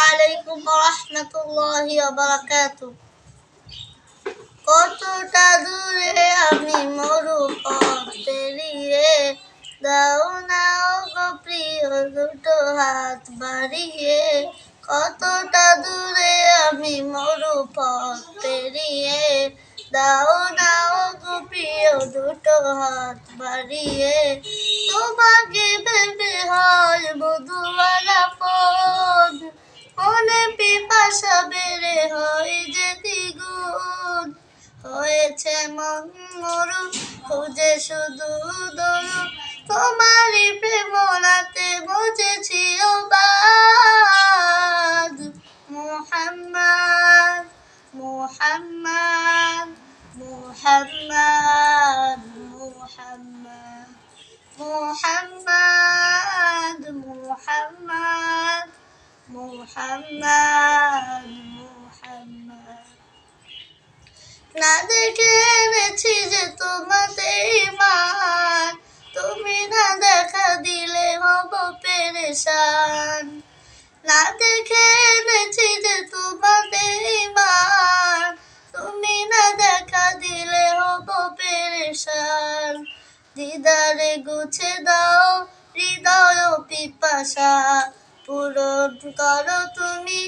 আলাইকুম ওয়া রাহমাতুল্লাহি ওয়া বারাকাতুহু। কতটা দূরে আমি মরু পথ পেরিয়ে, দাও না ওগো প্রিয় দুটো হাত বাড়িয়ে। কতটা দূরে আমি মরু পথ পেরিয়ে, দাও না ওগো প্রিয় দুটো হাত বাড়িয়ে। তোমাকে ভেবে হয় মধুওয়ালা পথ, মনে পিপাসা বেড়ে হয় যে দ্বিগুণ। হয়েছে মন মরু, খুঁজে শুধু দরু, তোমারই প্রেমনাতে বুঝেছি অবাধ। মুহাম্মদ মুহাম্মদ মুহাম্মদ মুহাম্মদ মুহাম্মদ মুহাম্মদ মুহাম্মদ মুহাম্মদ। না দেখে এনেছি যে তোমাতে ঈমান, তুমি না দেখা দিলে হব পেরেশান। না দেখে এনেছি যে তোমাতে ঈমান, তুমি না দেখা দিলে হব পেরেশান। দিদারে গুছে দাও হৃদয় পিপাসা, পূরণ করো তুমি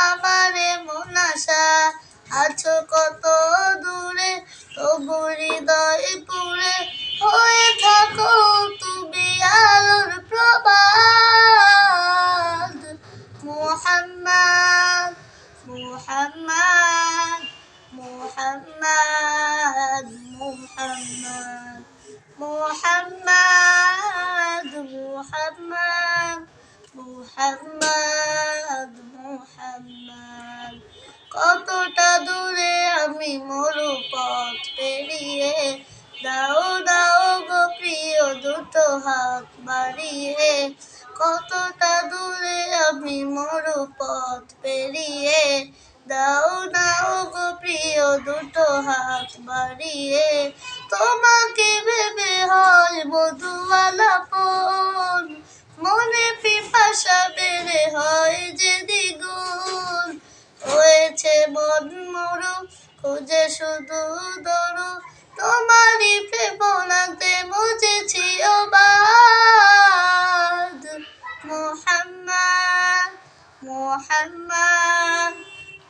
আমারে মন আশা। আছো কত দূরে তবু হৃদয় পুরে, হয়ে থাকো তুমি আলোর প্রবাদ। মুহাম্মদ মুহাম্মদ মুহাম্মদ মুহাম্মদ মুহাম্মদ মুহাম্মদ মুহাম্মদ মুহাম্মদ। কতটা দূরে আমি মরু পথ পেরিয়ে, দাও দাও গো প্রিয় দুটো হাত বাড়িয়ে। কতটা দূরে আমি মরু পথ পেরিয়ে, দাও দাও গো প্রিয় দুটো হাত বাড়িয়ে। তোমাকে ভেবে হয় মধুওয়ালা পথ, মনে পিপাসা বেড়ে হয় যে দ্বিগুণ। হয়েছে মন মরু, খুঁজে শুধু দরু, তোমারই প্রেমনাতে বুঝেছি অবাধ। মুহাম্মদ মুহাম্মদ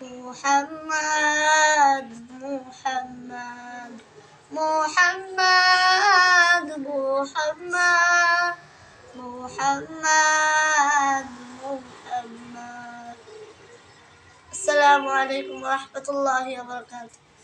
মুহাম্মদ মুহাম্মদ মুহাম্মদ মুহাম্মদ মুহাম্মদ মুহাম্মদ। আসসালামু আলাইকুম ওয়া রাহমাতুল্লাহি ওয়া বারাকাতুহু।